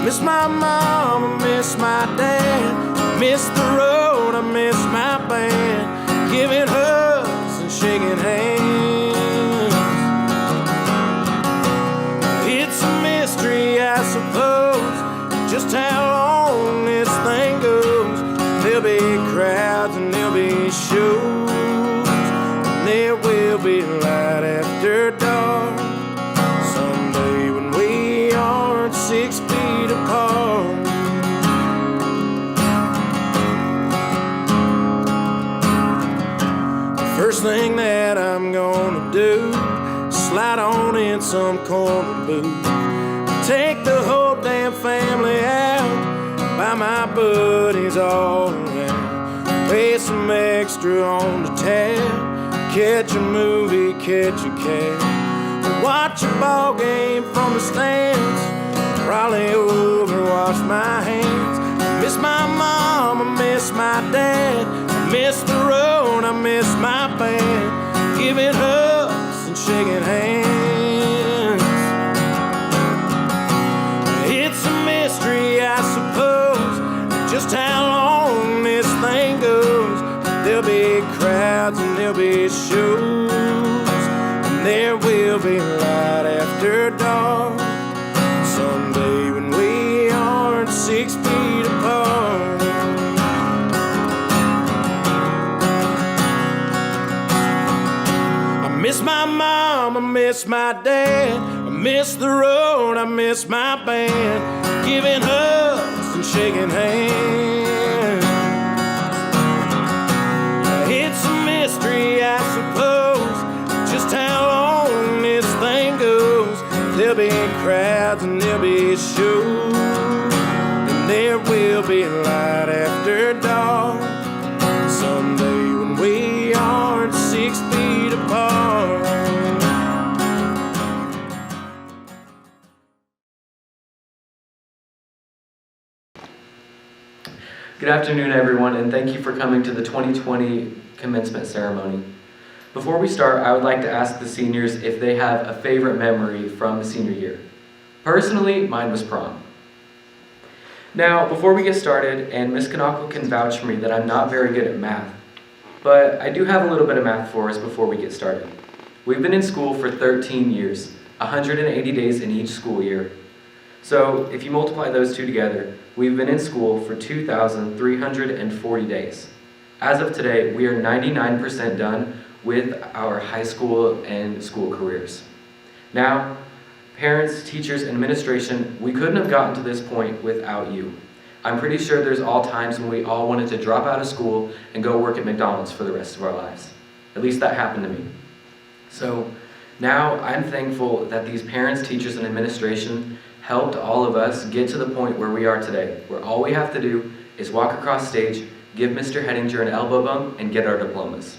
miss my mom, I miss my dad, I miss the road, I miss my band, giving hugs and shaking hands. It's a mystery, I suppose, just how long this thing goes. There'll be crowds and there'll be shows, and there will be light after dark someday when we aren't 6 feet apart. The first thing that I'm gonna do, slide on in some corner booth, take the whole damn family out, buy my buddies all around, pay some extra on the tab, catch a movie, catch a cab, watch a ball game from the stands, probably overwash my hands. I miss my mom, I miss my dad, I miss the road, I miss my band, giving hugs and shaking hands. It's a mystery, I suppose, just how long this thing goes. There'll be crowds and there'll be shows, and there will be light after dark someday when we aren't 6 feet apart. I miss my mom, I miss my dad, I miss the road, I miss my band, giving hugs and shaking hands. It's a mystery, I suppose, just how long this thing goes. There'll be crowds and there'll be shows, and there will be light after dark someday when we aren't 6 feet apart. Good afternoon, everyone, and thank you for coming to the 2020 commencement ceremony. Before we start, I would like to ask the seniors if they have a favorite memory from the senior year. Personally, mine was prom. Now, before we get started, and Ms. Kanako can vouch for me that I'm not very good at math, but I do have a little bit of math for us before we get started. We've been in school for 13 years, 180 days in each school year. So if you multiply those two together, we've been in school for 2,340 days. As of today, we are 99% done with our high school and school careers. Now, parents, teachers, and administration, we couldn't have gotten to this point without you. I'm pretty sure there's all times when we all wanted to drop out of school and go work at McDonald's for the rest of our lives. At least that happened to me. So now I'm thankful that these parents, teachers, and administration helped all of us get to the point where we are today, where all we have to do is walk across stage, give Mr. Hettinger an elbow bump, and get our diplomas.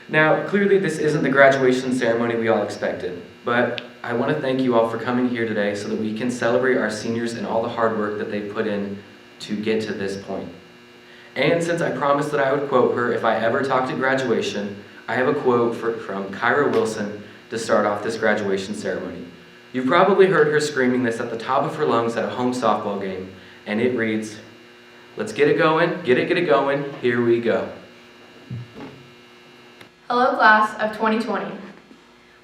Now, clearly this isn't the graduation ceremony we all expected, but I want to thank you all for coming here today so that we can celebrate our seniors and all the hard work that they put in to get to this point. And since I promised that I would quote her if I ever talked at graduation, I have a quote from Kyra Wilson to start off this graduation ceremony. You've probably heard her screaming this at the top of her lungs at a home softball game, and it reads, "Let's get it going, get it going, here we go." Hello, class of 2020.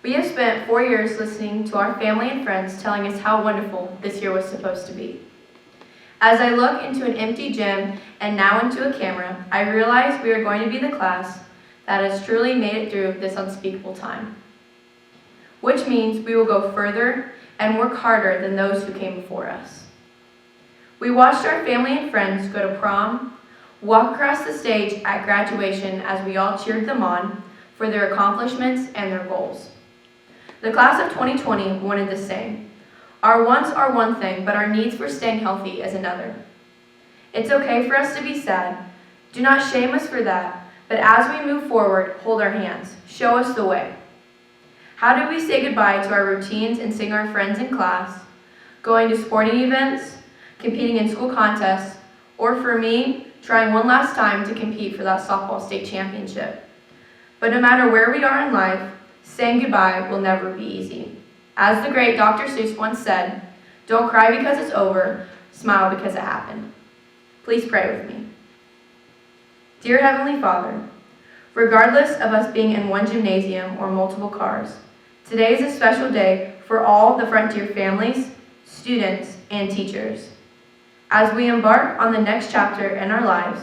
We have spent 4 years listening to our family and friends telling us how wonderful this year was supposed to be. As I look into an empty gym and now into a camera, I realize we are going to be the class that has truly made it through this unspeakable time. Which means we will go further and work harder than those who came before us. We watched our family and friends go to prom, walk across the stage at graduation as we all cheered them on for their accomplishments and their goals. The class of 2020 wanted the same. Our wants are one thing, but our needs for staying healthy is another. It's okay for us to be sad. Do not shame us for that, but as we move forward, hold our hands. Show us the way. How do we say goodbye to our routines and seeing our friends in class, going to sporting events, competing in school contests, or for me, trying one last time to compete for that softball state championship? But no matter where we are in life, saying goodbye will never be easy. As the great Dr. Seuss once said, Don't cry because it's over. Smile because it happened. Please pray with me. Dear Heavenly Father, regardless of us being in one gymnasium or multiple cars, today is a special day for all the Frontier families, students, and teachers. As we embark on the next chapter in our lives,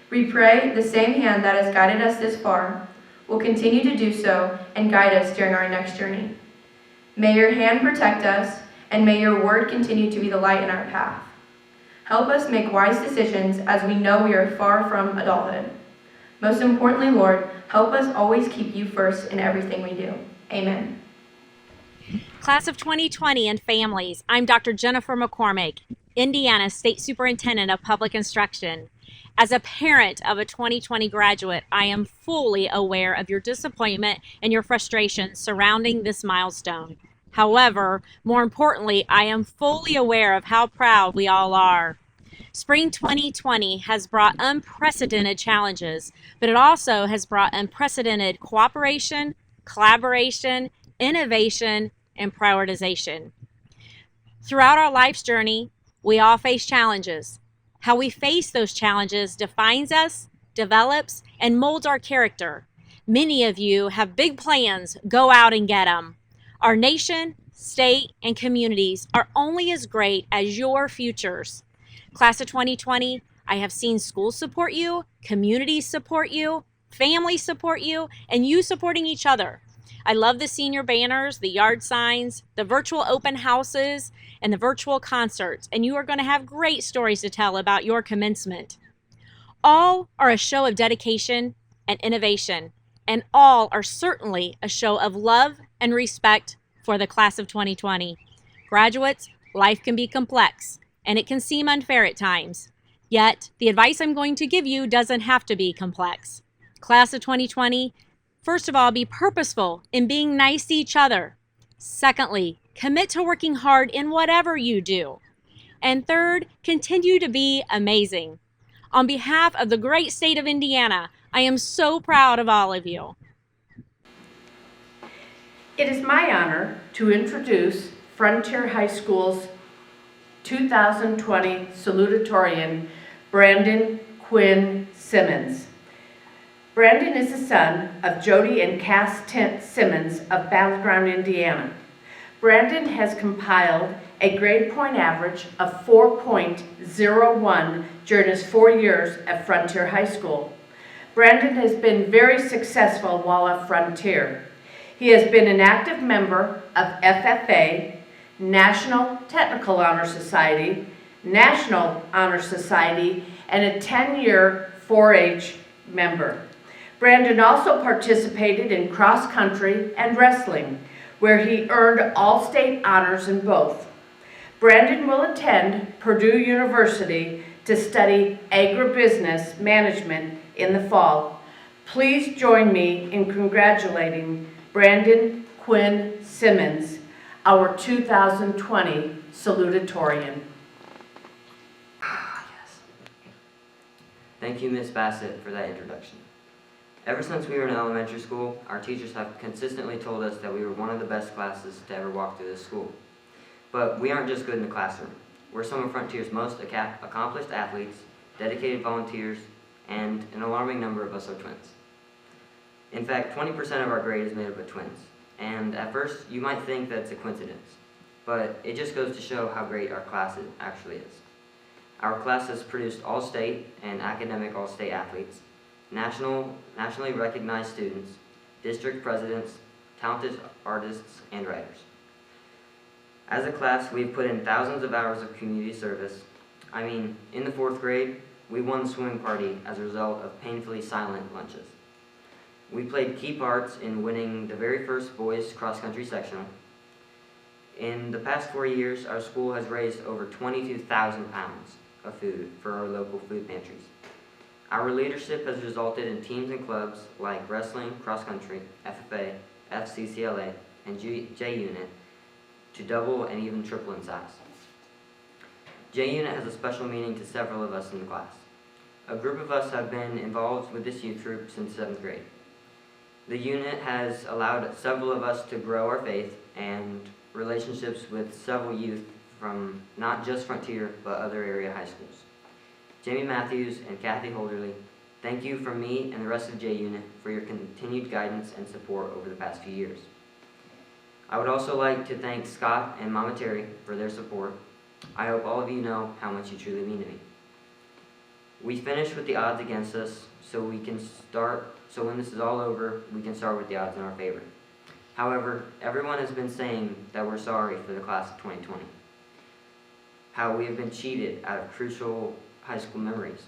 we pray the same hand that has guided us this far will continue to do so and guide us during our next journey. May your hand protect us, and may your word continue to be the light in our path. Help us make wise decisions as we know we are far from adulthood. Most importantly, Lord, help us always keep you first in everything we do. Amen. Class of 2020 and families, I'm Dr. Jennifer McCormick, Indiana State Superintendent of Public Instruction. As a parent of a 2020 graduate, I am fully aware of your disappointment and your frustration surrounding this milestone. However, more importantly, I am fully aware of how proud we all are. Spring 2020 has brought unprecedented challenges, but it also has brought unprecedented cooperation, collaboration, innovation, and prioritization. Throughout our life's journey, we all face challenges. How we face those challenges defines us, develops, and molds our character. Many of you have big plans. Go out and get them. Our nation, state, and communities are only as great as your futures. Class of 2020, I have seen schools support you, communities support you, families support you, and you supporting each other. I love the senior banners, the yard signs, the virtual open houses, and the virtual concerts, and you are going to have great stories to tell about your commencement. All are a show of dedication and innovation, and all are certainly a show of love and respect for the class of 2020. Graduates, life can be complex, and it can seem unfair at times. Yet, the advice I'm going to give you doesn't have to be complex. Class of 2020, first of all, be purposeful in being nice to each other. Secondly, commit to working hard in whatever you do. And third, continue to be amazing. On behalf of the great state of Indiana, I am so proud of all of you. It is my honor to introduce Frontier High School's 2020 Salutatorian, Brandon Quinn Simmons. Brandon is the son of Jody and Cass Simmons of Battleground, Indiana. Brandon has compiled a grade point average of 4.01 during his 4 years at Frontier High School. Brandon has been very successful while at Frontier. He has been an active member of FFA, National Technical Honor Society, National Honor Society, and a 10-year 4-H member. Brandon also participated in cross-country and wrestling, where he earned all-state honors in both. Brandon will attend Purdue University to study agribusiness management in the fall. Please join me in congratulating Brandon Quinn Simmons, our 2020 Salutatorian. Thank you, Ms. Bassett, for that introduction. Ever since we were in elementary school, our teachers have consistently told us that we were one of the best classes to ever walk through this school. But we aren't just good in the classroom. We're some of Frontier's most accomplished athletes, dedicated volunteers, and an alarming number of us are twins. In fact, 20% of our grade is made up of twins. And at first, you might think that's a coincidence, but it just goes to show how great our class actually is. Our class has produced all-state and academic all-state athletes, nationally recognized students, district presidents, talented artists, and writers. As a class, we've put in thousands of hours of community service. In the 4th grade, we won the swimming party as a result of painfully silent lunches. We played key parts in winning the very first boys cross-country sectional. In the past 4 years, our school has raised over 22,000 pounds of food for our local food pantries. Our leadership has resulted in teams and clubs like wrestling, cross-country, FFA, FCCLA, and J-Unit to double and even triple in size. J-Unit has a special meaning to several of us in the class. A group of us have been involved with this youth group since 7th grade. The unit has allowed several of us to grow our faith and relationships with several youth from not just Frontier, but other area high schools. Jamie Matthews and Kathy Holderly, thank you from me and the rest of J Unit for your continued guidance and support over the past few years. I would also like to thank Scott and Mama Terry for their support. I hope all of you know how much you truly mean to me. We finished with the odds against us, so when this is all over, we can start with the odds in our favor. However, everyone has been saying that we're sorry for the class of 2020. How we have been cheated out of crucial high school memories,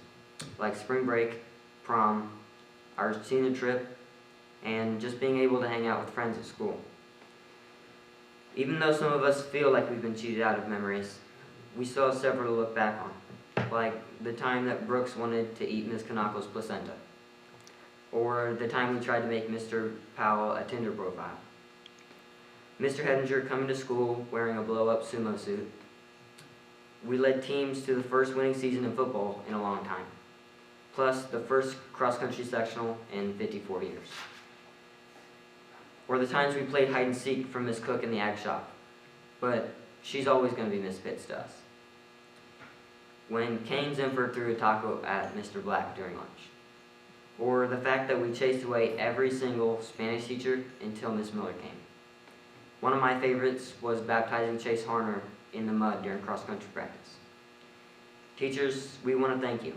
like spring break, prom, our senior trip, and just being able to hang out with friends at school. Even though some of us feel like we've been cheated out of memories, we still have several to look back on, like the time that Brooks wanted to eat Ms. Kanako's placenta, or the time we tried to make Mr. Powell a Tinder profile, Mr. Hedinger coming to school wearing a blow-up sumo suit. We led teams to the first winning season in football in a long time, plus the first cross-country sectional in 54 years. Or the times we played hide and seek from Miss Cook in the ag shop, but she's always going to be Miss Pitts to us. When Kane Zimfer threw a taco at Mr. Black during lunch. Or the fact that we chased away every single Spanish teacher until Miss Miller came. One of my favorites was baptizing Chase Harner in the mud during cross-country practice. Teachers, we want to thank you.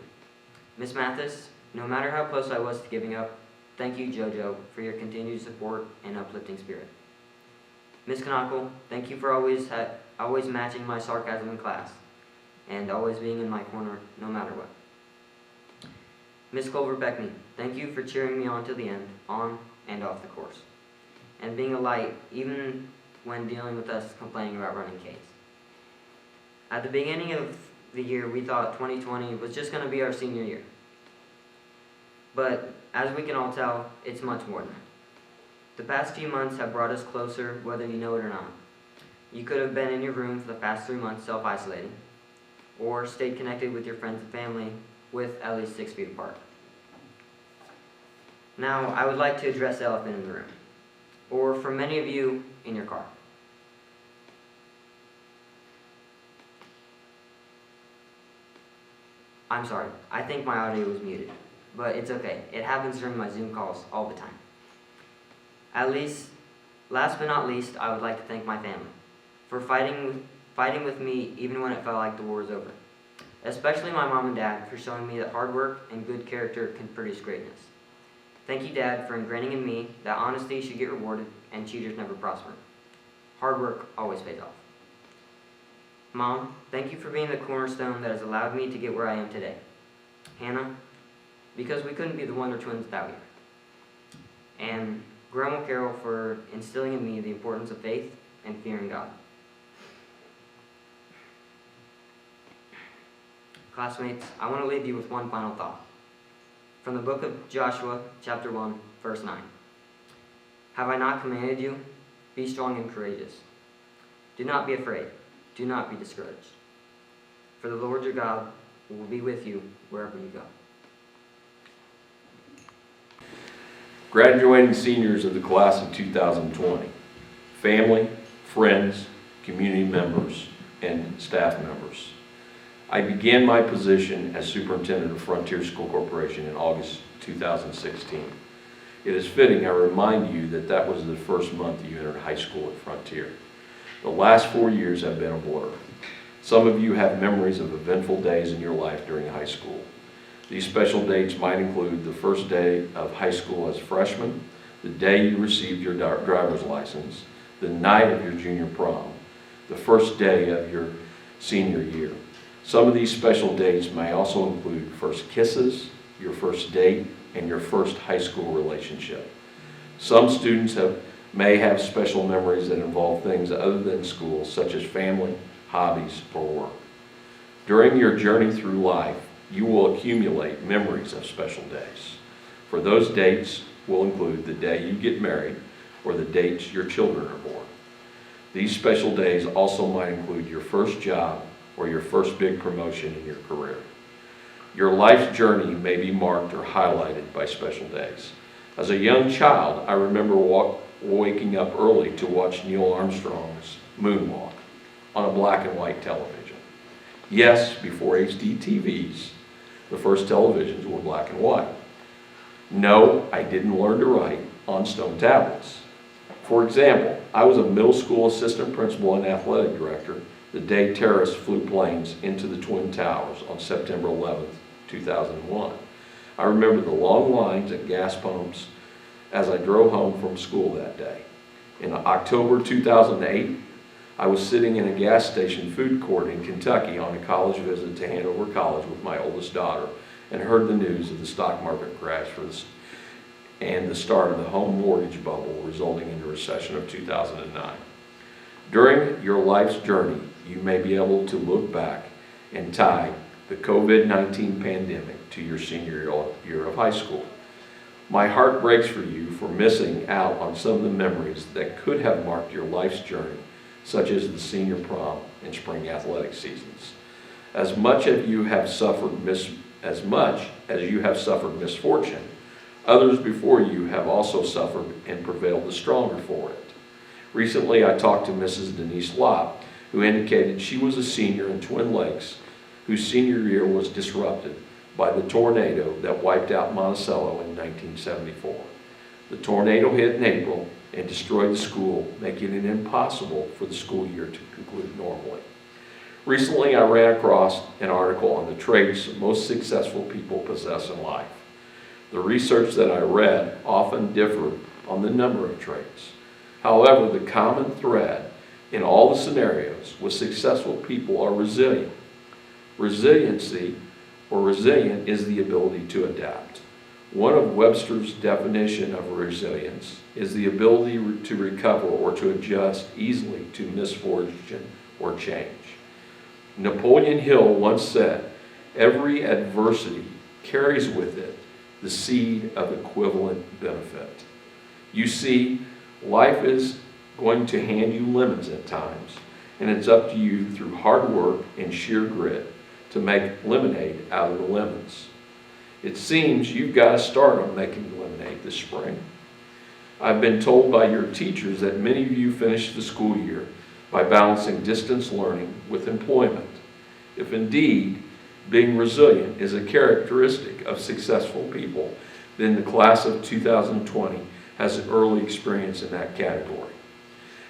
Miss Mathis, no matter how close I was to giving up, thank you, JoJo, for your continued support and uplifting spirit. Miss Kanako, thank you for always matching my sarcasm in class and always being in my corner no matter what. Miss Culver-Beckney, thank you for cheering me on to the end, on and off the course, and being a light even when dealing with us complaining about running Ks. At the beginning of the year, we thought 2020 was just going to be our senior year. But as we can all tell, it's much more than that. The past few months have brought us closer, whether you know it or not. You could have been in your room for the past 3 months self-isolating, or stayed connected with your friends and family with at least 6 feet apart. Now, I would like to address the elephant in the room, or for many of you, in your car. I'm sorry, I think my audio was muted, but it's okay. It happens during my Zoom calls all the time. Last but not least, I would like to thank my family for fighting with me even when it felt like the war was over. Especially my mom and dad for showing me that hard work and good character can produce greatness. Thank you, Dad, for ingraining in me that honesty should get rewarded and cheaters never prosper. Hard work always pays off. Mom, thank you for being the cornerstone that has allowed me to get where I am today. Hannah, because we couldn't be the Wonder Twins without you. And Grandma Carol for instilling in me the importance of faith and fearing God. Classmates, I want to leave you with one final thought. From the book of Joshua, chapter 1, verse 9. Have I not commanded you? Be strong and courageous. Do not be afraid. Do not be discouraged. For the Lord your God will be with you wherever you go. Graduating seniors of the class of 2020, family, friends, community members, and staff members. I began my position as Superintendent of Frontier School Corporation in August 2016. It is fitting I remind you that that was the first month you entered high school at Frontier. The last 4 years have been a blur. Some of you have memories of eventful days in your life during high school. These special dates might include the first day of high school as a freshman, the day you received your driver's license, the night of your junior prom, the first day of your senior year. Some of these special dates may also include first kisses, your first date, and your first high school relationship. Some students may have special memories that involve things other than school, such as family, hobbies, or work. During your journey through life, you will accumulate memories of special days. For those dates will include the day you get married or the dates your children are born. These special days also might include your first job or your first big promotion in your career. Your life's journey may be marked or highlighted by special days. As a young child, I remember waking up early to watch Neil Armstrong's moonwalk. on a black and white television. Yes, before HD TVs, the first televisions were black and white. No, I didn't learn to write on stone tablets. For example, I was a middle school assistant principal and athletic director the day terrorists flew planes into the Twin Towers on September 11th, 2001. I remember the long lines at gas pumps as I drove home from school that day. In October 2008, I was sitting in a gas station food court in Kentucky on a college visit to Hanover College with my oldest daughter and heard the news of the stock market crash and the start of the home mortgage bubble resulting in the recession of 2009. During your life's journey, you may be able to look back and tie the COVID-19 pandemic to your senior year of high school. My heart breaks for you for missing out on some of the memories that could have marked your life's journey, such as the senior prom and spring athletic seasons. As much as you have suffered misfortune, others before you have also suffered and prevailed the stronger for it. Recently, I talked to Mrs. Denise Lopp, who indicated she was a senior in Twin Lakes, whose senior year was disrupted by the tornado that wiped out Monticello in 1974. The tornado hit in April and destroyed the school, making it impossible for the school year to conclude normally. Recently, I ran across an article on the traits most successful people possess in life. The research that I read often differed on the number of traits. However, the common thread in all the scenarios was successful people are resilient. Resiliency or resilient is the ability to adapt. One of Webster's definition of resilience is the ability to recover or to adjust easily to misfortune or change. Napoleon Hill once said, "Every adversity carries with it the seed of equivalent benefit." You see, life is going to hand you lemons at times, and it's up to you through hard work and sheer grit to make lemonade out of the lemons. It seems you've got to start on making lemonade this spring. I've been told by your teachers that many of you finished the school year by balancing distance learning with employment. If indeed being resilient is a characteristic of successful people, then the class of 2020 has an early experience in that category.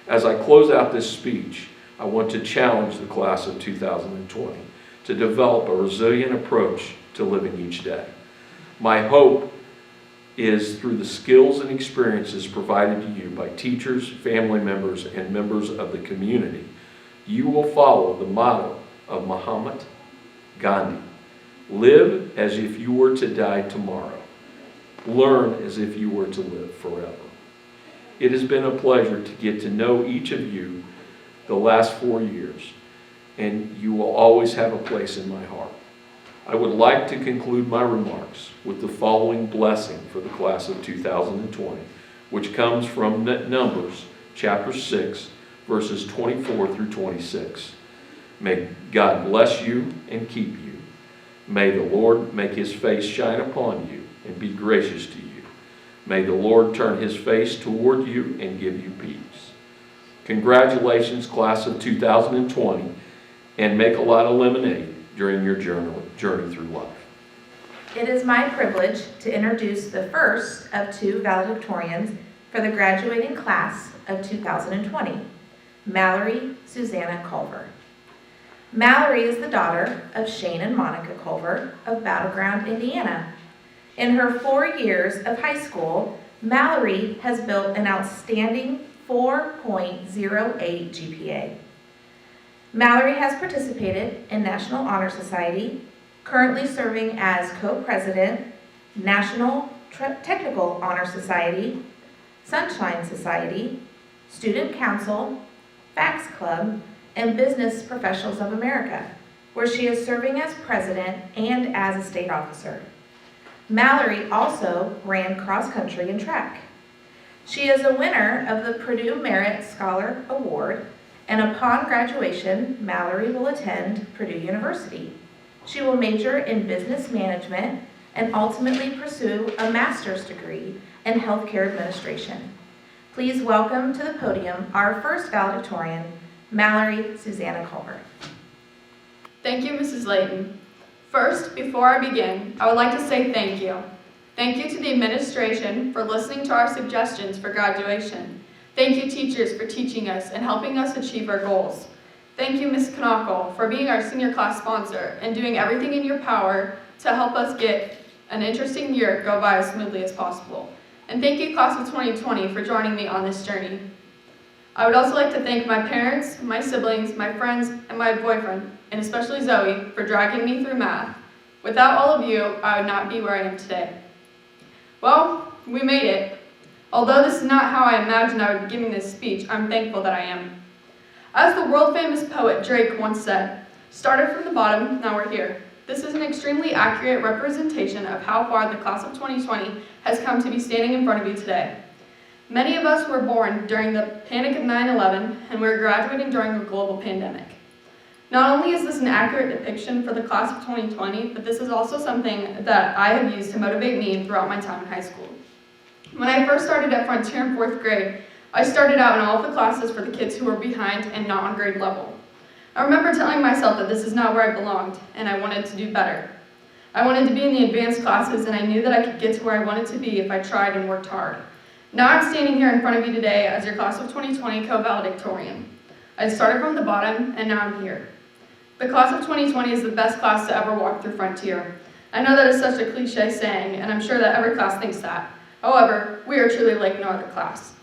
As I close out this speech, I want to challenge the class of 2020 to develop a resilient approach to living each day. My hope is through the skills and experiences provided to you by teachers, family members, and members of the community, you will follow the motto of Mahatma Gandhi. Live as if you were to die tomorrow. Learn as if you were to live forever. It has been a pleasure to get to know each of you the last 4 years, and you will always have a place in my heart. I would like to conclude my remarks with the following blessing for the class of 2020, which comes from Numbers chapter 6, verses 24 through 26. May God bless you and keep you. May the Lord make his face shine upon you and be gracious to you. May the Lord turn his face toward you and give you peace. Congratulations, class of 2020, and make a lot of lemonade during your journey through life. It is my privilege to introduce the first of two valedictorians for the graduating class of 2020, Mallory Susanna Culver. Mallory is the daughter of Shane and Monica Culver of Battleground, Indiana. In her 4 years of high school, Mallory has built an outstanding 4.08 GPA. Mallory has participated in National Honor Society, currently serving as co-president, National Technical Honor Society, Sunshine Society, Student Council, Fax Club, and Business Professionals of America, where she is serving as president and as a state officer. Mallory also ran cross-country and track. She is a winner of the Purdue Merit Scholar Award, and upon graduation, Mallory will attend Purdue University. She will major in business management and ultimately pursue a master's degree in healthcare administration. Please welcome to the podium our first valedictorian, Mallory Susanna Culver. Thank you, Mrs. Layton. First, before I begin, I would like to say thank you. Thank you to the administration for listening to our suggestions for graduation. Thank you, teachers, for teaching us and helping us achieve our goals. Thank you, Ms. Knockle, for being our senior class sponsor and doing everything in your power to help us get an interesting year go by as smoothly as possible. And thank you, class of 2020, for joining me on this journey. I would also like to thank my parents, my siblings, my friends, and my boyfriend, and especially Zoe, for dragging me through math. Without all of you, I would not be where I am today. Well, we made it. Although this is not how I imagined I would be giving this speech, I'm thankful that I am. As the world-famous poet Drake once said, "Started from the bottom, now we're here." This is an extremely accurate representation of how far the class of 2020 has come to be standing in front of you today. Many of us were born during the panic of 9/11, and we're graduating during a global pandemic. Not only is this an accurate depiction for the class of 2020, but this is also something that I have used to motivate me throughout my time in high school. When I first started at Frontier in 4th grade, I started out in all of the classes for the kids who were behind and not on grade level. I remember telling myself that this is not where I belonged, and I wanted to do better. I wanted to be in the advanced classes, and I knew that I could get to where I wanted to be if I tried and worked hard. Now I'm standing here in front of you today as your class of 2020 co-valedictorian. I started from the bottom, and now I'm here. The class of 2020 is the best class to ever walk through Frontier. I know that is such a cliche saying, and I'm sure that every class thinks that. However, we are truly like no other class.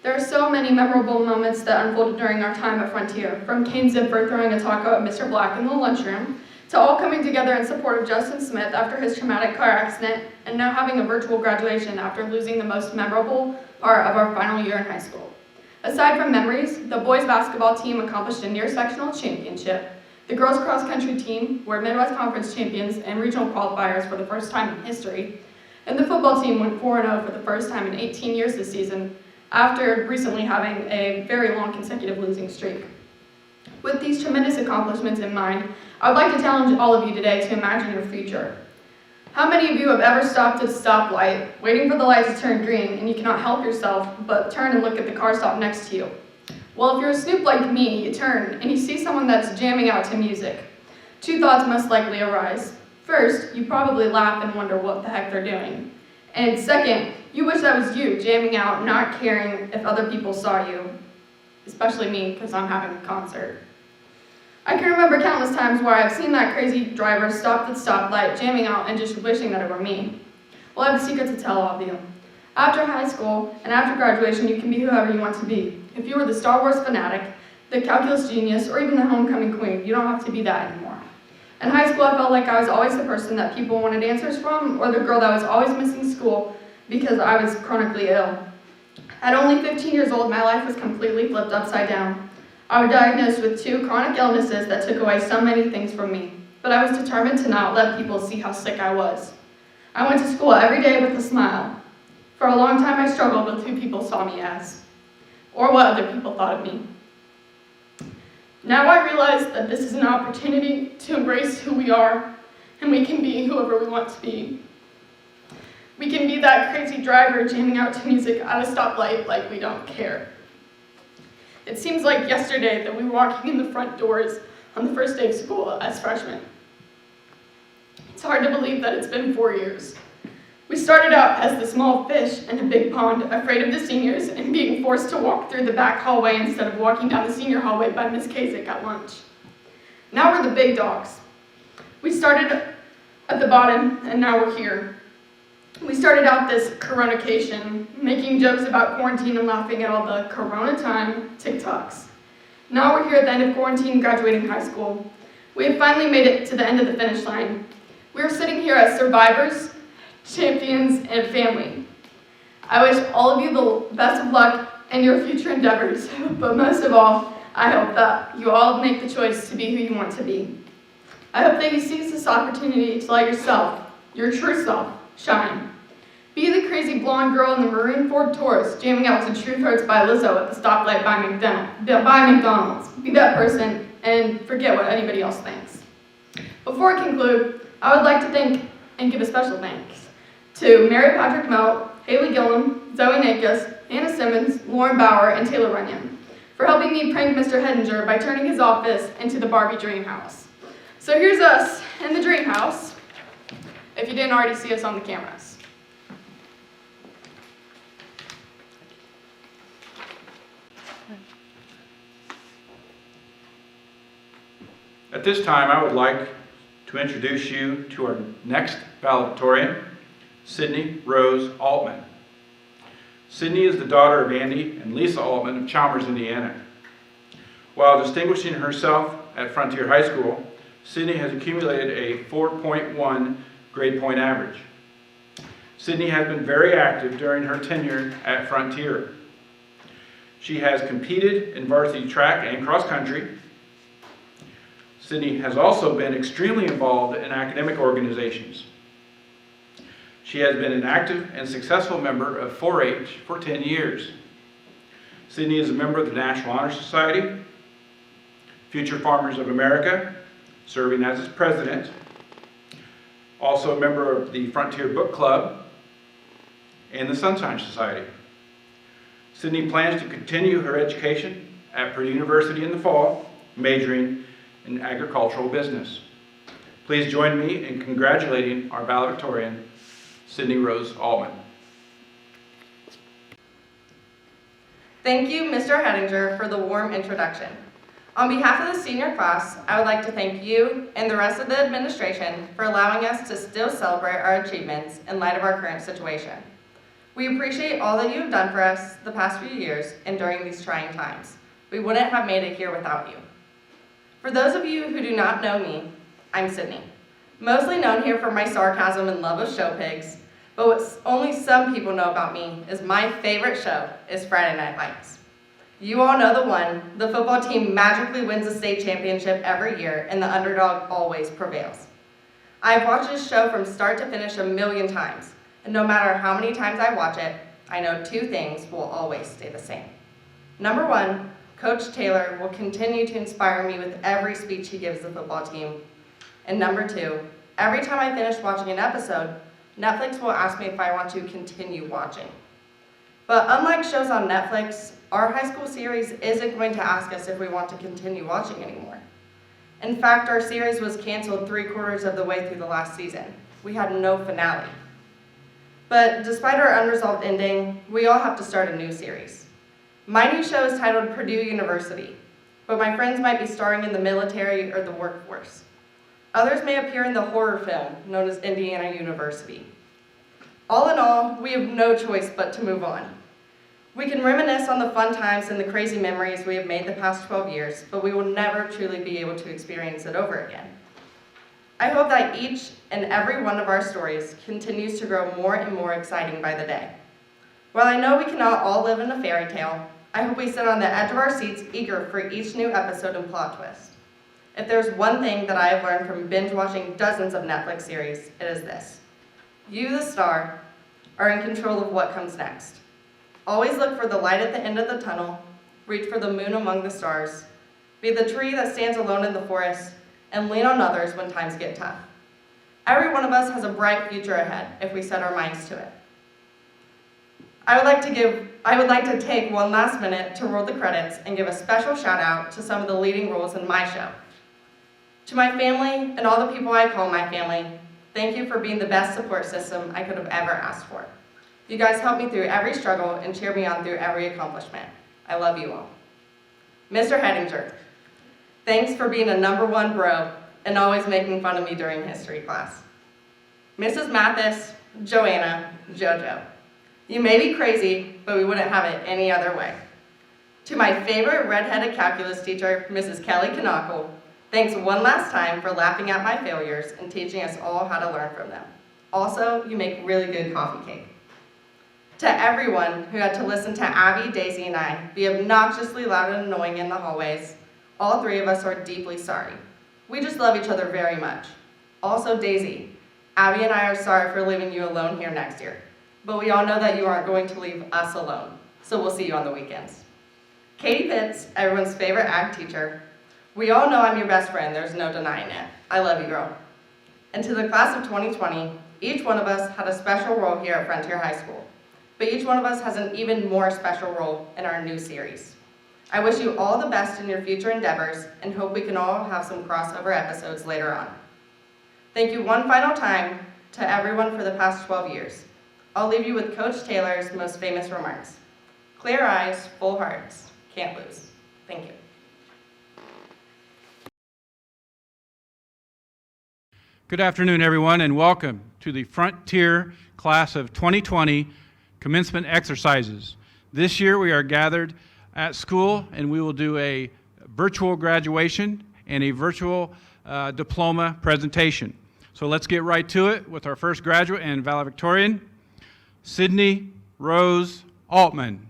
There are so many memorable moments that unfolded during our time at Frontier, from Kane Zipper throwing a taco at Mr. Black in the lunchroom, to all coming together in support of Justin Smith after his traumatic car accident, and now having a virtual graduation after losing the most memorable part of our final year in high school. Aside from memories, the boys basketball team accomplished a near-sectional championship. The girls cross-country team were Midwest Conference champions and regional qualifiers for the first time in history, and the football team went 4-0 for the first time in 18 years this season, after recently having a very long consecutive losing streak. With these tremendous accomplishments in mind, I would like to challenge all of you today to imagine your future. How many of you have ever stopped at a stoplight, waiting for the light to turn green, and you cannot help yourself but turn and look at the car stop next to you? Well, if you're a snoop like me, you turn and you see someone that's jamming out to music. Two thoughts must likely arise. First, you probably laugh and wonder what the heck they're doing. And second, you wish that was you, jamming out, not caring if other people saw you. Especially me, because I'm having a concert. I can remember countless times where I've seen that crazy driver stop at the stoplight, jamming out, and just wishing that it were me. Well, I have a secret to tell all of you. After high school and after graduation, you can be whoever you want to be. If you were the Star Wars fanatic, the calculus genius, or even the homecoming queen, you don't have to be that anymore. In high school, I felt like I was always the person that people wanted answers from, or the girl that was always missing school because I was chronically ill. At only 15 years old, my life was completely flipped upside down. I was diagnosed with 2 chronic illnesses that took away so many things from me, but I was determined to not let people see how sick I was. I went to school every day with a smile. For a long time, I struggled with who people saw me as, or what other people thought of me. Now I realize that this is an opportunity to embrace who we are, and we can be whoever we want to be. We can be that crazy driver jamming out to music at a stoplight like we don't care. It seems like yesterday that we were walking in the front doors on the first day of school as freshmen. It's hard to believe that it's been 4 years. We started out as the small fish in a big pond, afraid of the seniors and being forced to walk through the back hallway instead of walking down the senior hallway by Miss Kasich at lunch. Now we're the big dogs. We started at the bottom, and now we're here. We started out this coronacation, making jokes about quarantine and laughing at all the corona time TikToks. Now we're here at the end of quarantine, graduating high school. We have finally made it to the end of the finish line. We are sitting here as survivors, champions, and family. I wish all of you the best of luck in your future endeavors, but most of all, I hope that you all make the choice to be who you want to be. I hope that you seize this opportunity to let yourself, your true self, shine. Be the crazy blonde girl in the maroon Ford Taurus jamming out to Truth Hurts by Lizzo at the stoplight by McDonald's. Be that person and forget what anybody else thinks. Before I conclude, I would like to thank and give a special thanks to Mary Patrick Moat, Haley Gillum, Zoe Nakus, Hannah Simmons, Lauren Bauer, and Taylor Runyon for helping me prank Mr. Hedinger by turning his office into the Barbie dream house. So here's us in the dream house, if you didn't already see us on the cameras. At this time, I would like to introduce you to our next valedictorian, Sydney Rose Altman. Sydney is the daughter of Andy and Lisa Altman of Chalmers, Indiana. While distinguishing herself at Frontier High School, Sydney has accumulated a 4.1 grade point average. Sydney has been very active during her tenure at Frontier. She has competed in varsity track and cross country. Sydney has also been extremely involved in academic organizations. She has been an active and successful member of 4-H for 10 years. Sydney is a member of the National Honor Society, Future Farmers of America, serving as its president, also a member of the Frontier Book Club and the Sunshine Society. Sydney plans to continue her education at Purdue University in the fall, majoring in agricultural business. Please join me in congratulating our valedictorian, Sydney Rose Altman. Thank you, Mr. Hedinger, for the warm introduction. On behalf of the senior class, I would like to thank you and the rest of the administration for allowing us to still celebrate our achievements in light of our current situation. We appreciate all that you have done for us the past few years and during these trying times. We wouldn't have made it here without you. For those of you who do not know me, I'm Sydney, mostly known here for my sarcasm and love of show pigs, but what only some people know about me is my favorite show is Friday Night Lights. You all know the one. The football team magically wins a state championship every year and the underdog always prevails. I've watched this show from start to finish a million times, and no matter how many times I watch it, I know two things will always stay the same. Number one, Coach Taylor will continue to inspire me with every speech he gives the football team. And number two, every time I finish watching an episode, Netflix will ask me if I want to continue watching. But unlike shows on Netflix, our high school series isn't going to ask us if we want to continue watching anymore. In fact, our series was canceled 3/4 of the way through the last season. We had no finale. But despite our unresolved ending, we all have to start a new series. My new show is titled Purdue University, but my friends might be starring in the military or the workforce. Others may appear in the horror film known as Indiana University. All in all, we have no choice but to move on. We can reminisce on the fun times and the crazy memories we have made the past 12 years, but we will never truly be able to experience it over again. I hope that each and every one of our stories continues to grow more and more exciting by the day. While I know we cannot all live in a fairy tale, I hope we sit on the edge of our seats eager for each new episode and plot twist. If there's one thing that I have learned from binge watching dozens of Netflix series, it is this. You, the star, are in control of what comes next. Always look for the light at the end of the tunnel, reach for the moon among the stars, be the tree that stands alone in the forest, and lean on others when times get tough. Every one of us has a bright future ahead if we set our minds to it. I would like to take one last minute to roll the credits and give a special shout out to some of the leading roles in my show. To my family and all the people I call my family, thank you for being the best support system I could have ever asked for. You guys helped me through every struggle and cheer me on through every accomplishment. I love you all. Mr. Hedinger, thanks for being a #1 bro and always making fun of me during history class. Mrs. Mathis, Joanna, JoJo, you may be crazy, but we wouldn't have it any other way. To my favorite redheaded calculus teacher, Mrs. Kelly Knackle, thanks one last time for laughing at my failures and teaching us all how to learn from them. Also, you make really good coffee cake. To everyone who had to listen to Abby, Daisy, and I be obnoxiously loud and annoying in the hallways, all three of us are deeply sorry. We just love each other very much. Also, Daisy, Abby and I are sorry for leaving you alone here next year, but we all know that you aren't going to leave us alone, so we'll see you on the weekends. Katie Pitts, everyone's favorite ag teacher, we all know I'm your best friend, there's no denying it. I love you, girl. And to the class of 2020, each one of us had a special role here at Frontier High School, but each one of us has an even more special role in our new series. I wish you all the best in your future endeavors and hope we can all have some crossover episodes later on. Thank you one final time to everyone for the past 12 years. I'll leave you with Coach Taylor's most famous remarks. Clear eyes, full hearts, can't lose. Thank you. Good afternoon, everyone, and welcome to the Frontier Class of 2020 commencement exercises. This year we are gathered at school and we will do a virtual graduation and a virtual diploma presentation. So let's get right to it with our first graduate and valedictorian, Sydney Rose Altman.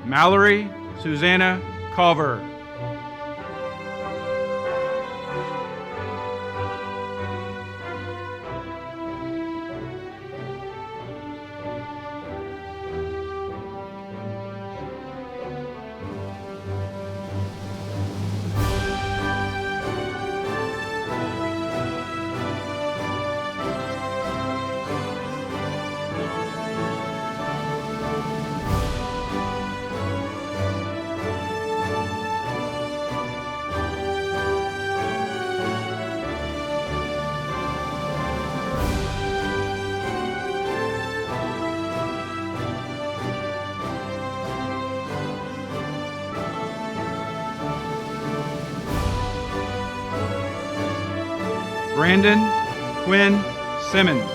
Mallory Susanna Culver. Brandon Quinn Simmons.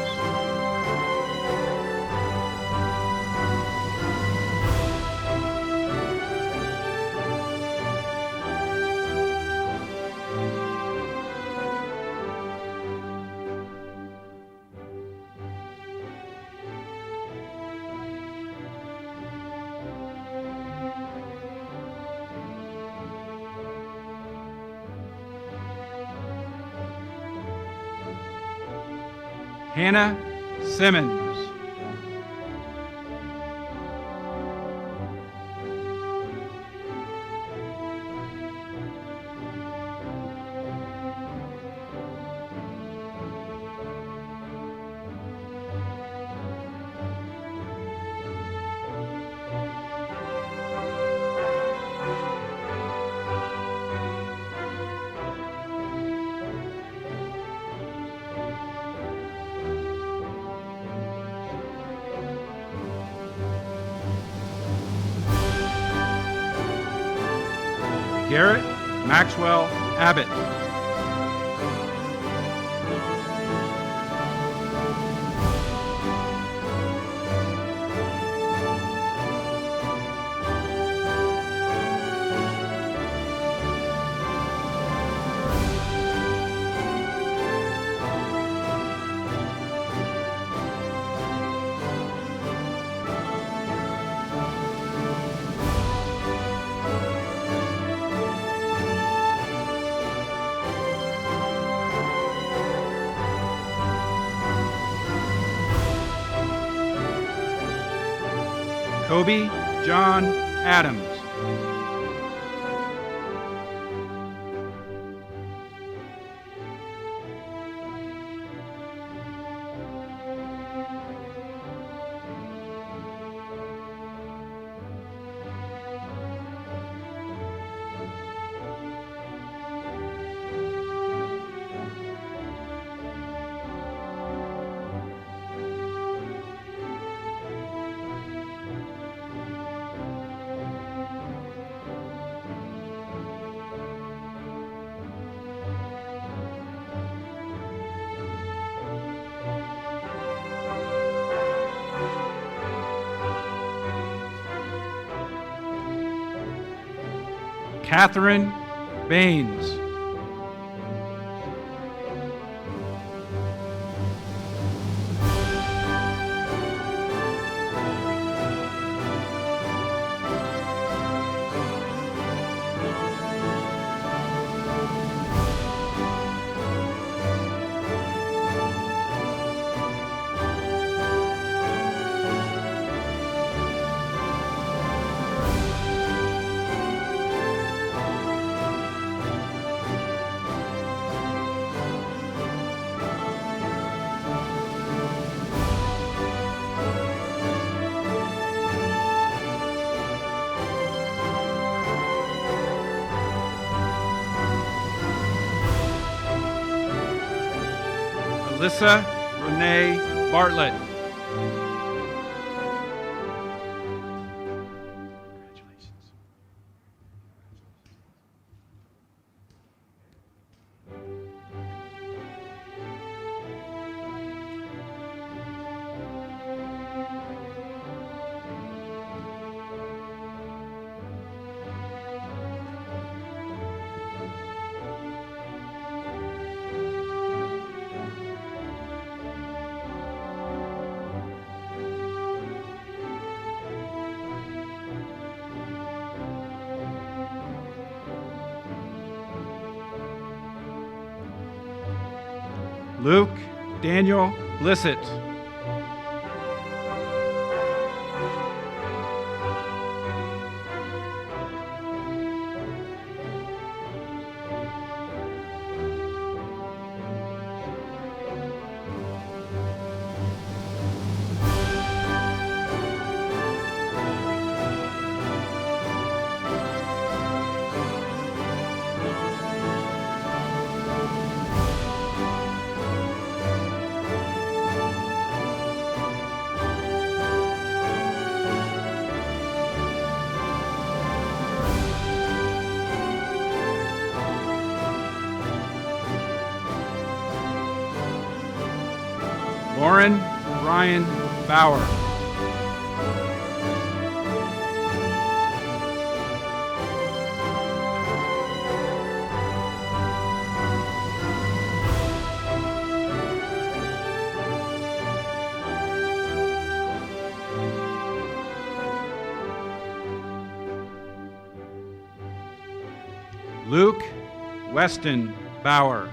Hannah Simmons. Garrett Maxwell Abbott. Kobe John Adams. Catherine Baines. Alyssa Renee Bartlett. Luke Daniel Lissett. Lauren Ryan Bauer. Luke Weston Bauer.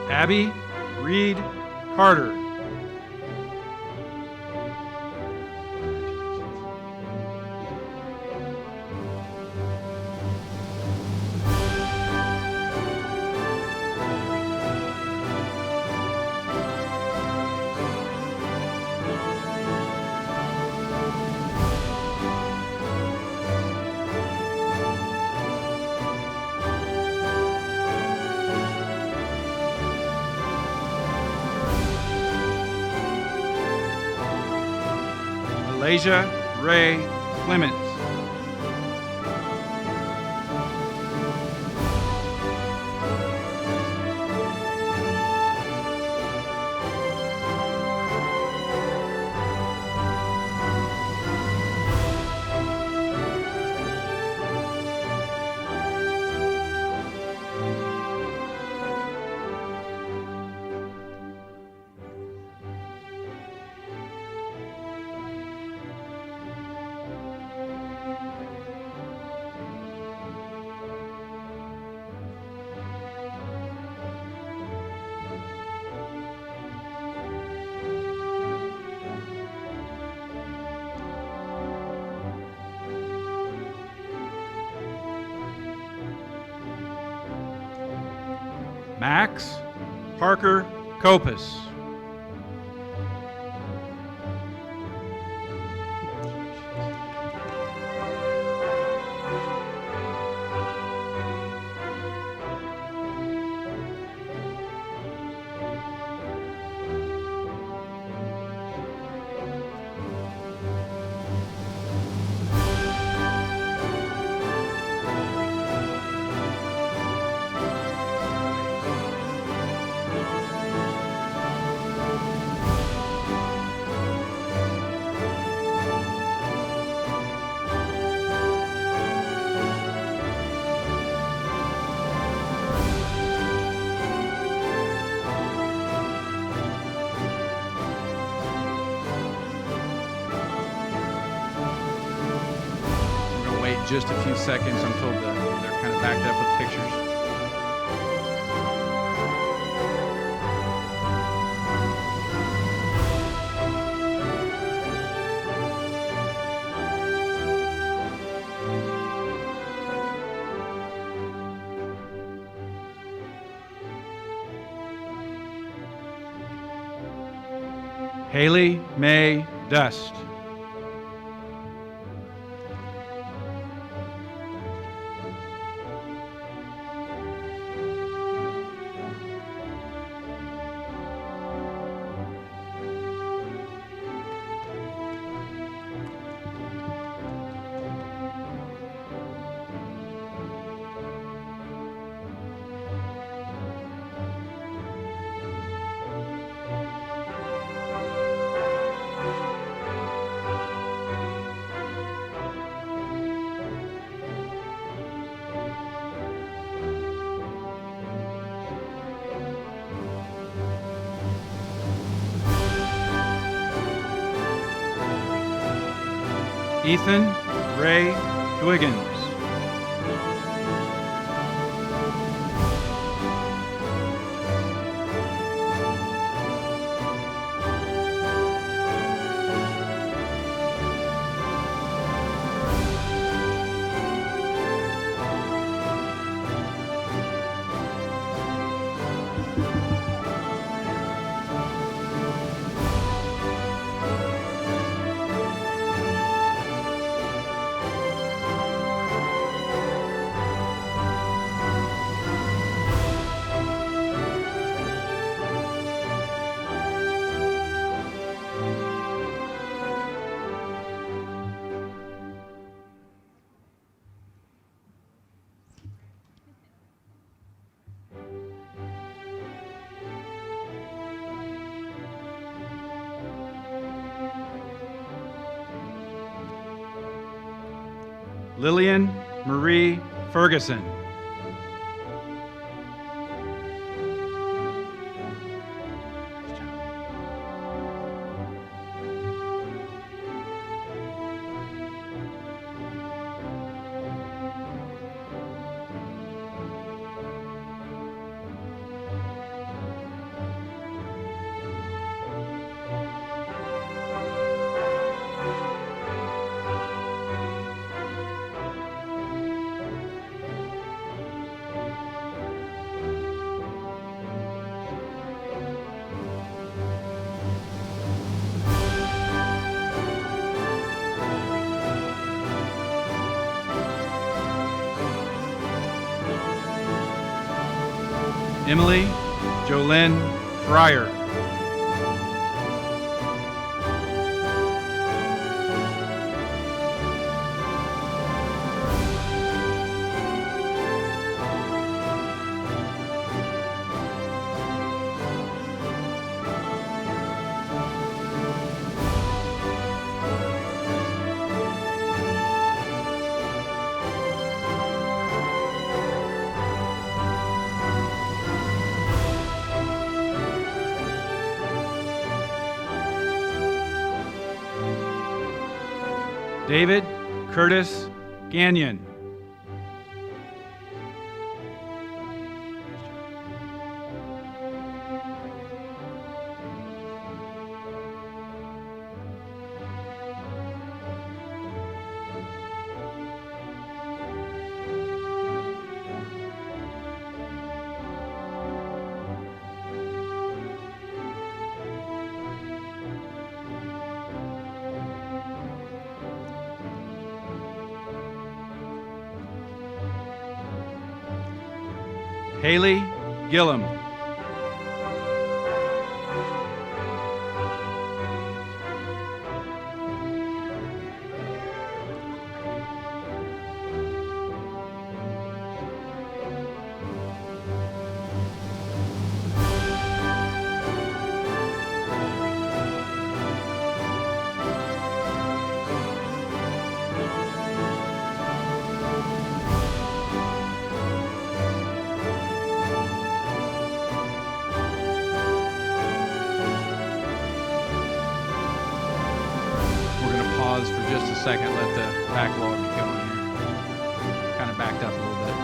Abby Reed Carter. Malaysia Ray Clements. Max Parker Kopus. Just a few seconds. I'm told that they're kind of backed up with pictures. Haley May Dust. Ethan Ray Dwiggins. Lillian Marie Ferguson. Emily Jolynn Fryer. David Curtis Gagnon. Haley Gillum. Pause for just a second, let the backlog get going here. Kind of backed up a little bit.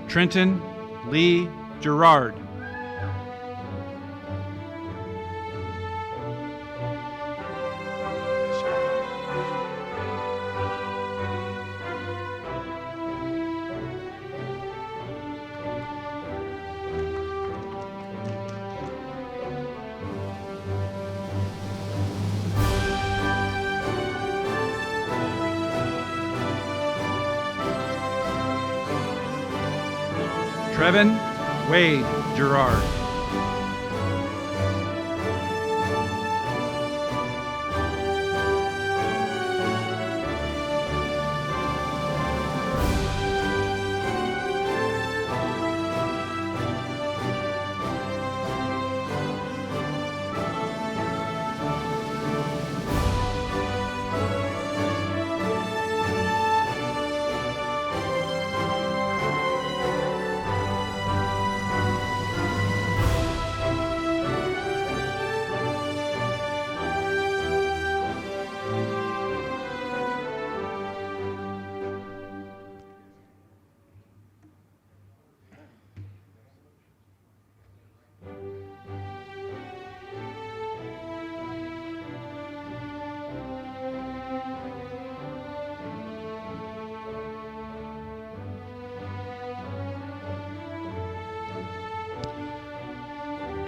Trenton Lee Gerard. Trevin Wade Gerard.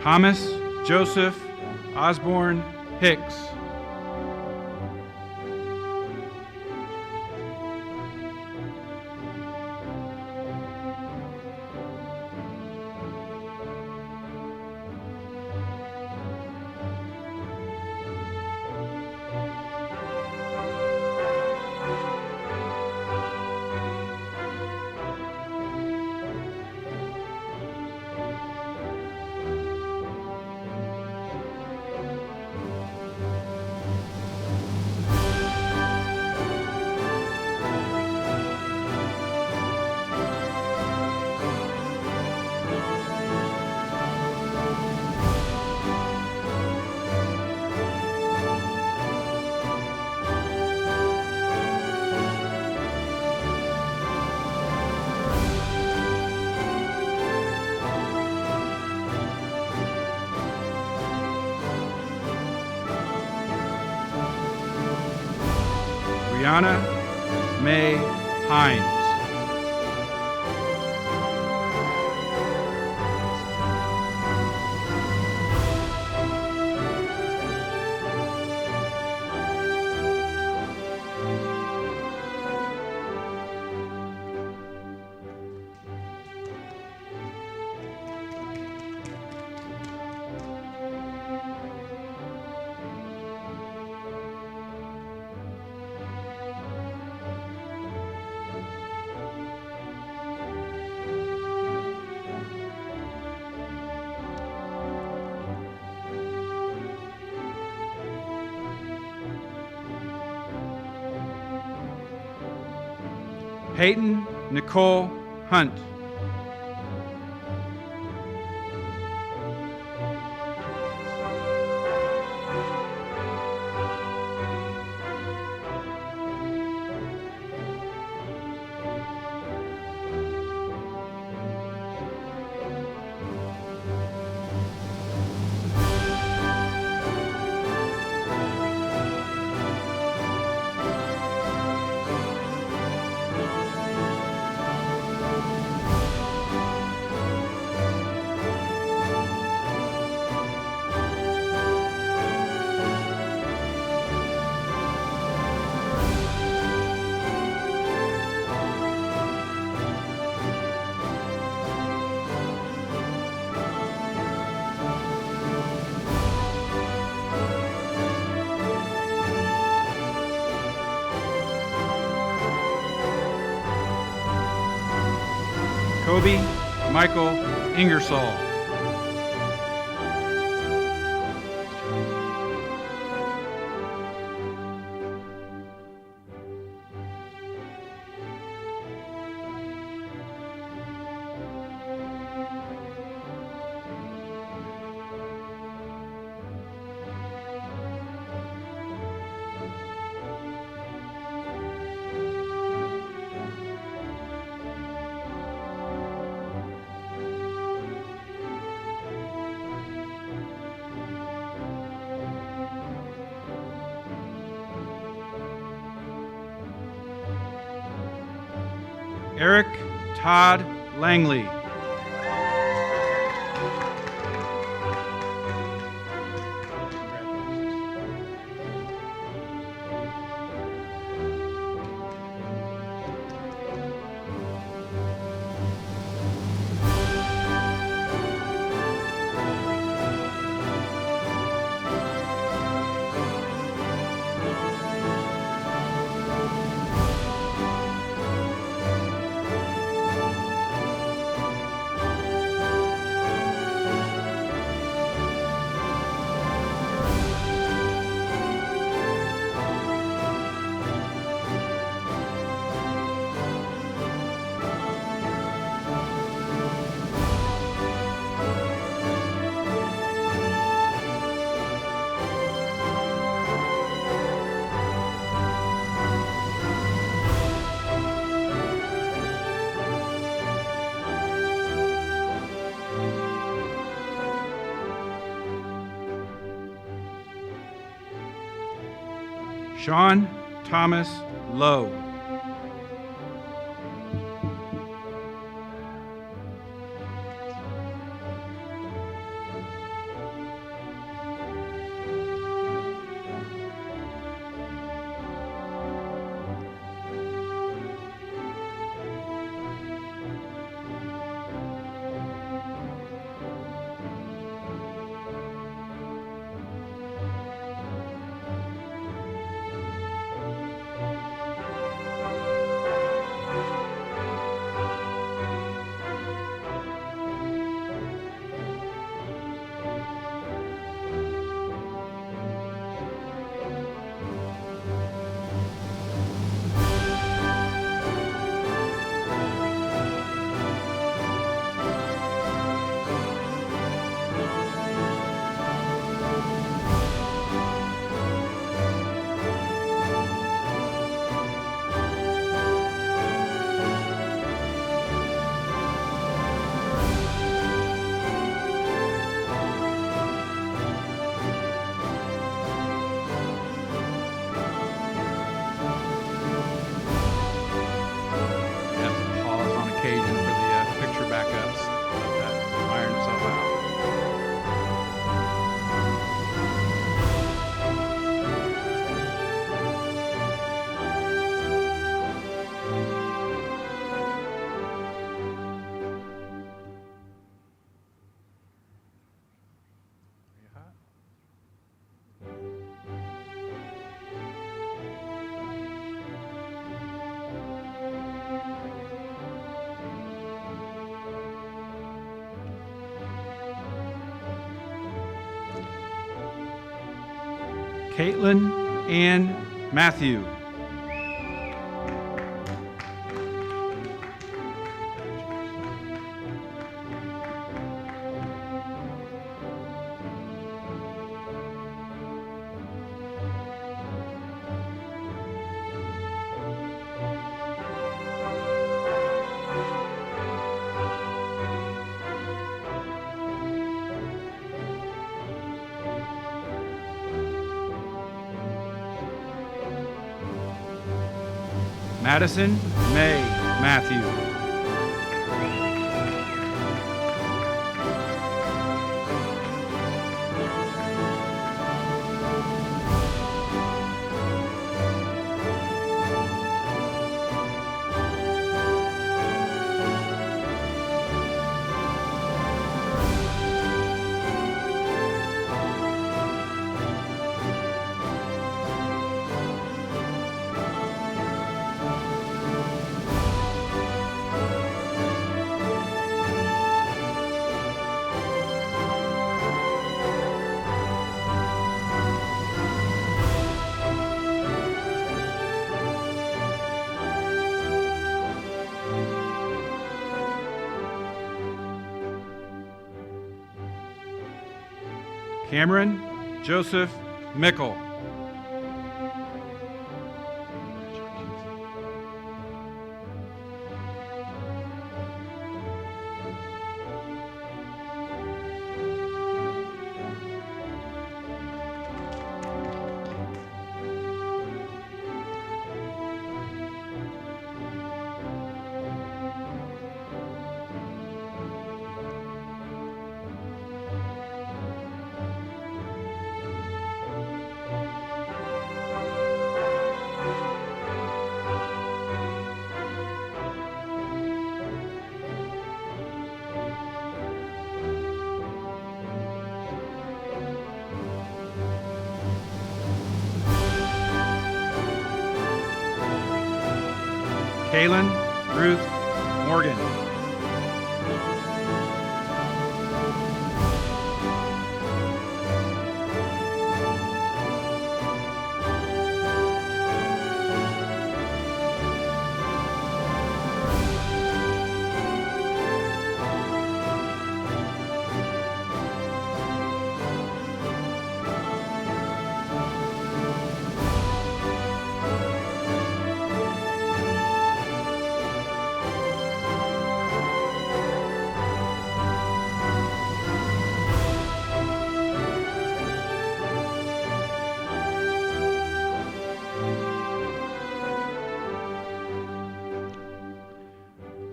Thomas Joseph Osborne Hicks. Brianna May Hines. Peyton Nicole Hunt. Kobe Michael Ingersoll. Eric Todd Langley. Sean Thomas Lowe. Caitlin Ann Matthew. Madison May Matthew. Cameron Joseph Mickle. Kaylin Ruth Morgan.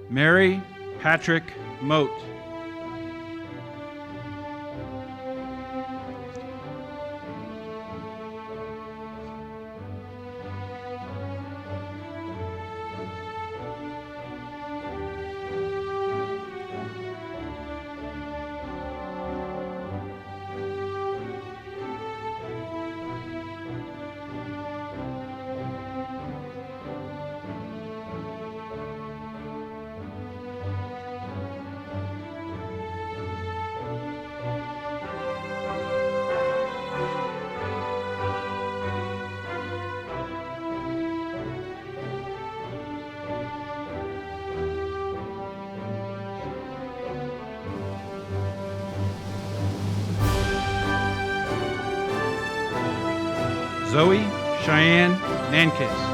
Mary Patrick Moat. Zoe Cheyenne Nankis.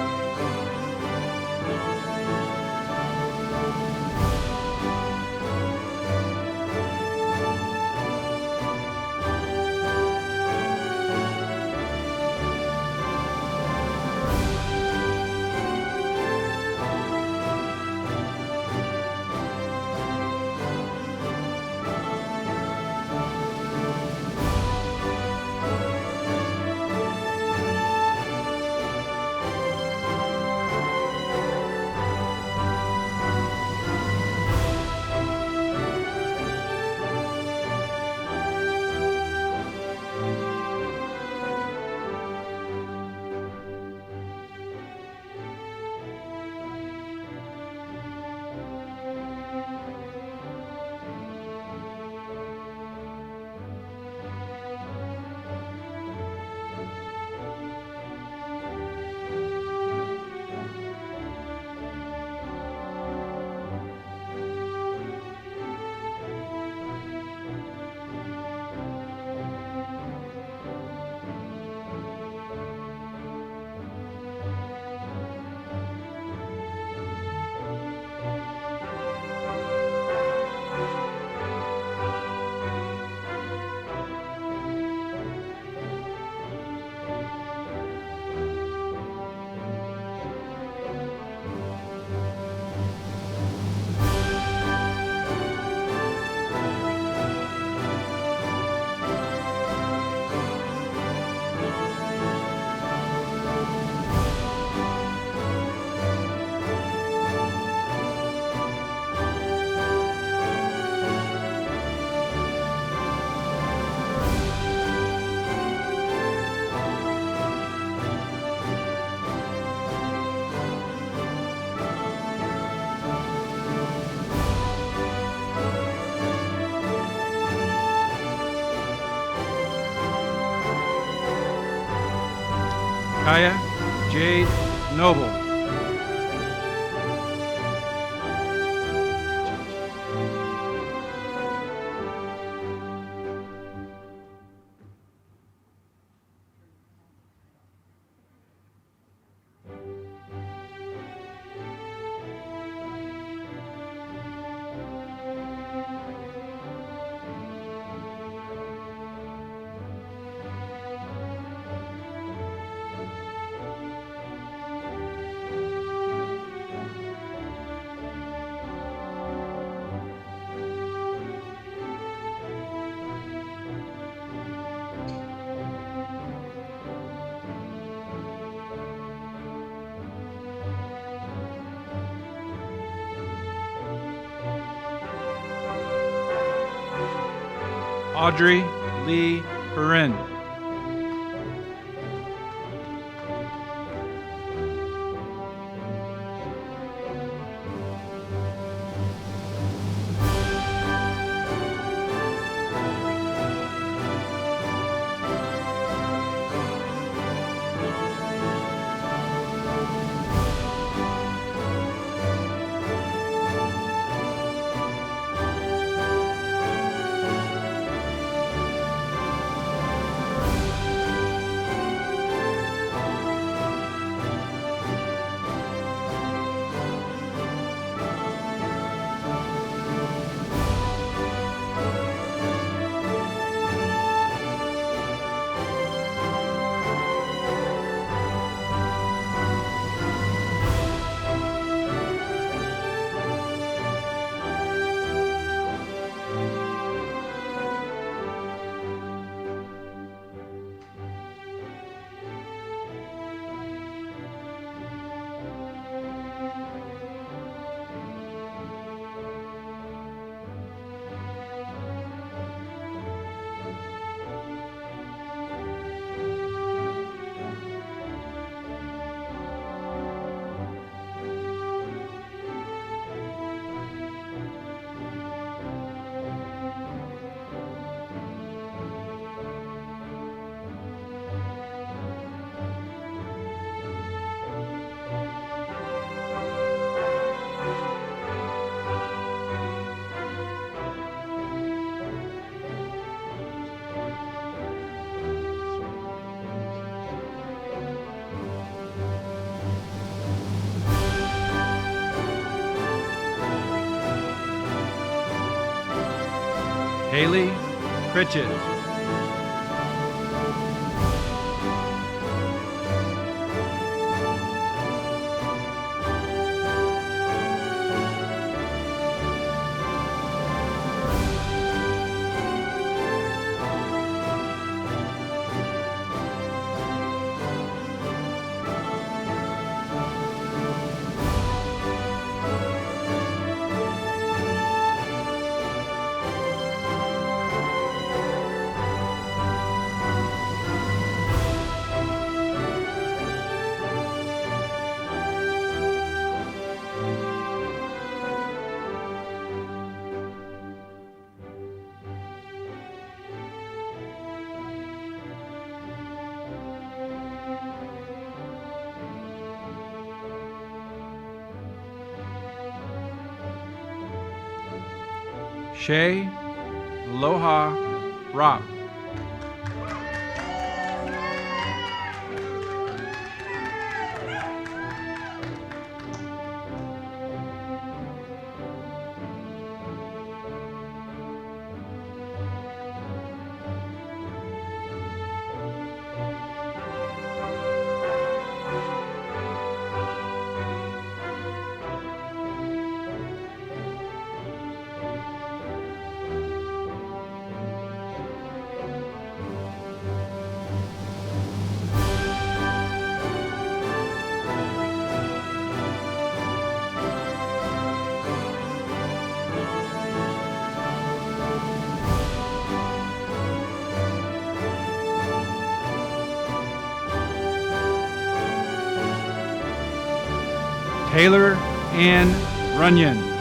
Kaya Jade Noble. Audrey Lee Perrin. Haley Pritchett. Shay Aloha Rock. Taylor Ann Runyon.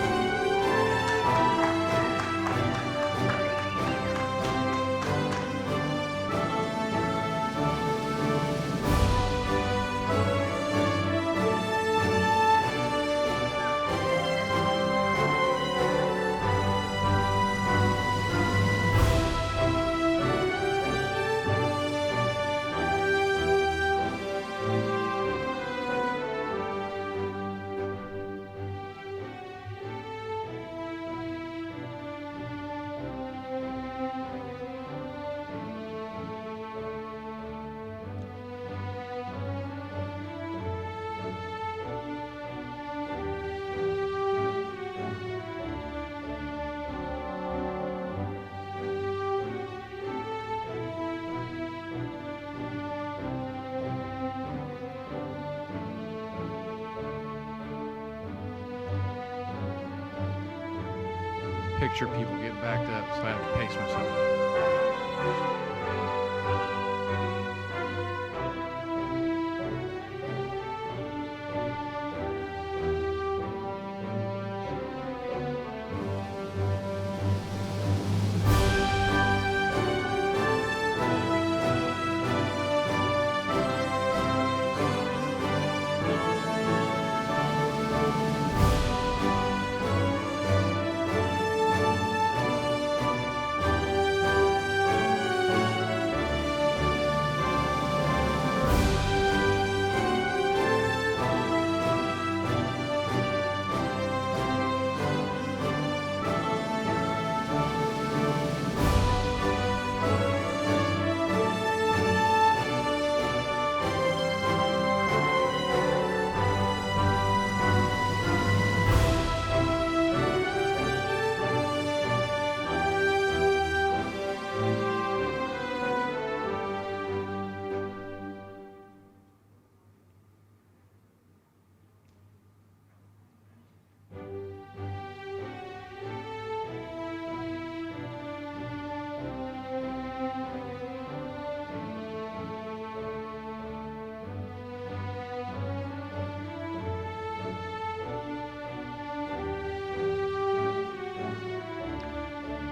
Picture people getting backed up, so I have to pace myself.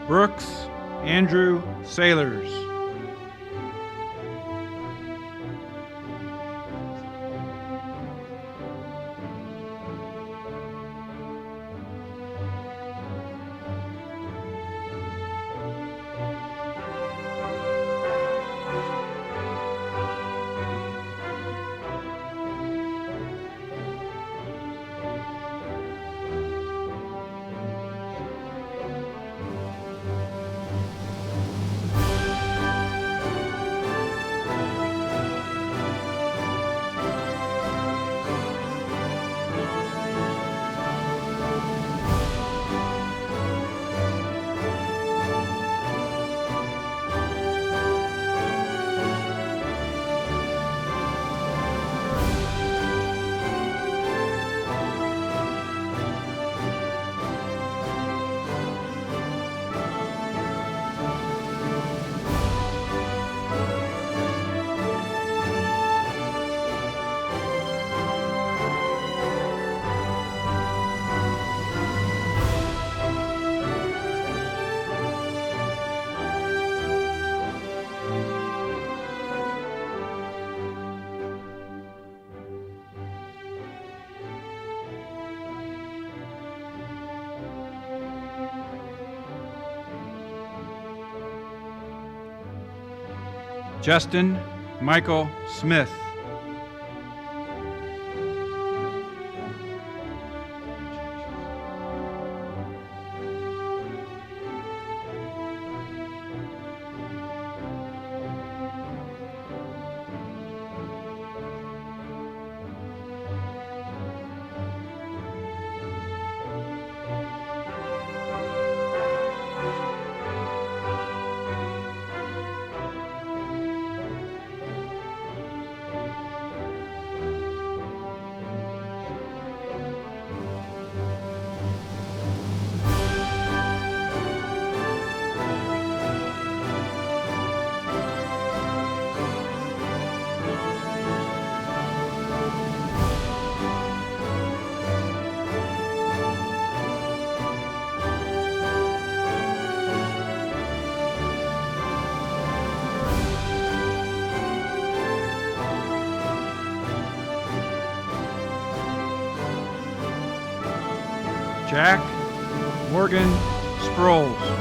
Brooks Andrew Sailors. Justin Michael Smith. Jack Morgan Sproles.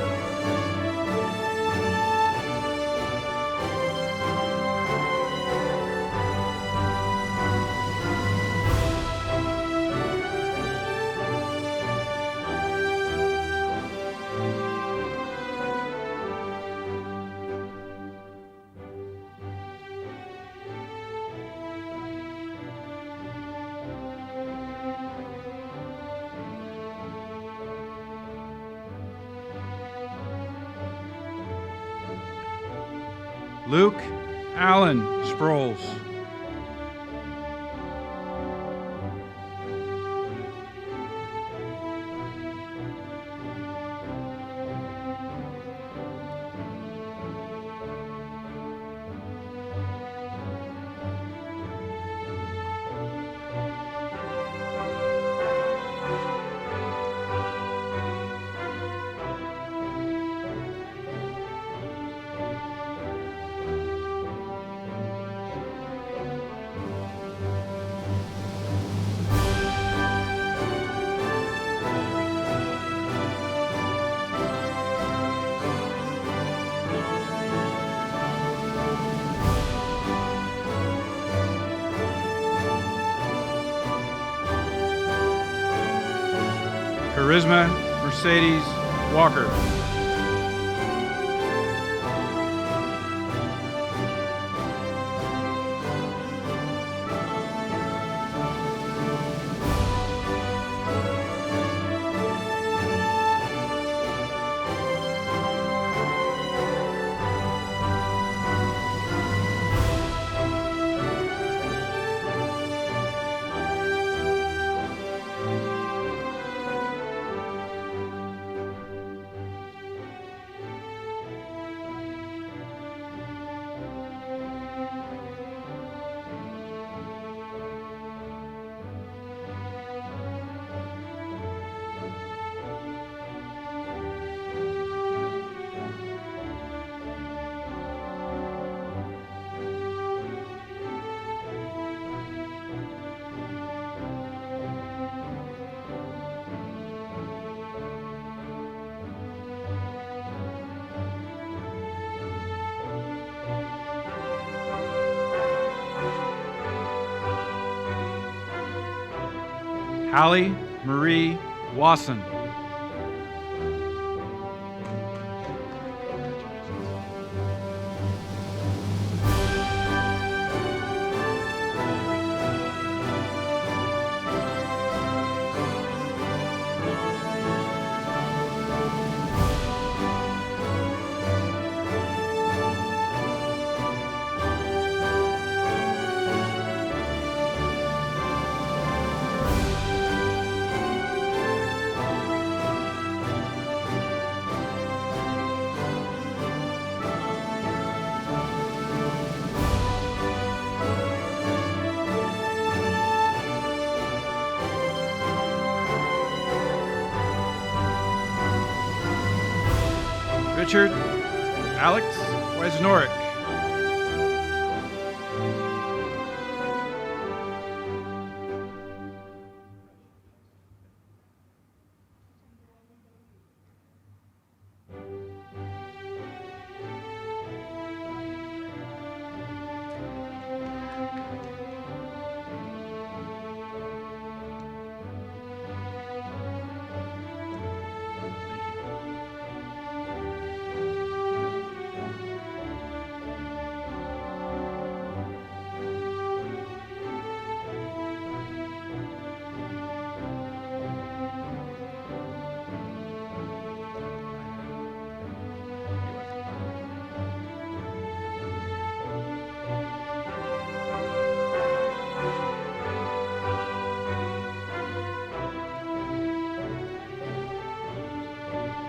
Luke Allen Sproles. Charisma Mercedes Walker. Hallie Marie Wasson. Richard Alex Wesnorick.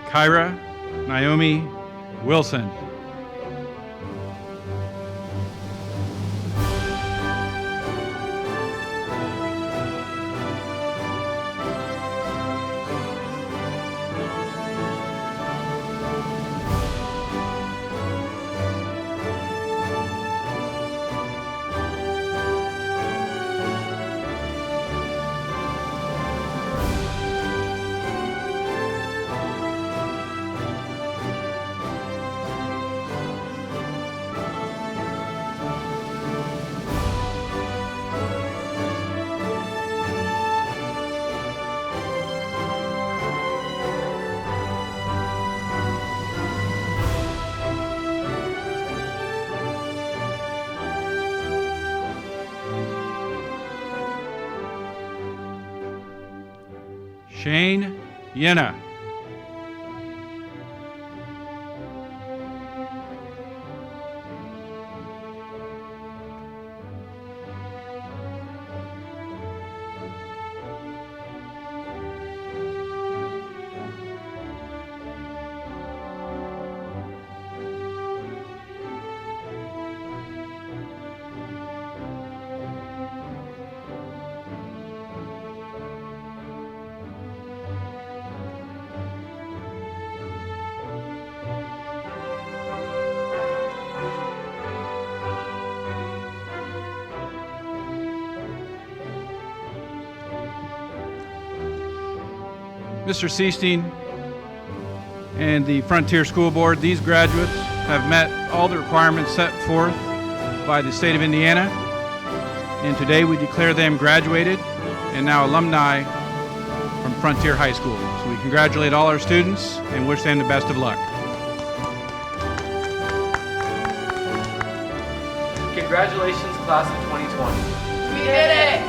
Kyra Naomi Wilson. Shane Yenna. Mr. Seasteen and the Frontier School Board, these graduates have met all the requirements set forth by the state of Indiana, and today we declare them graduated and now alumni from Frontier High School. So we congratulate all our students and wish them the best of luck. Congratulations, class of 2020. We did it!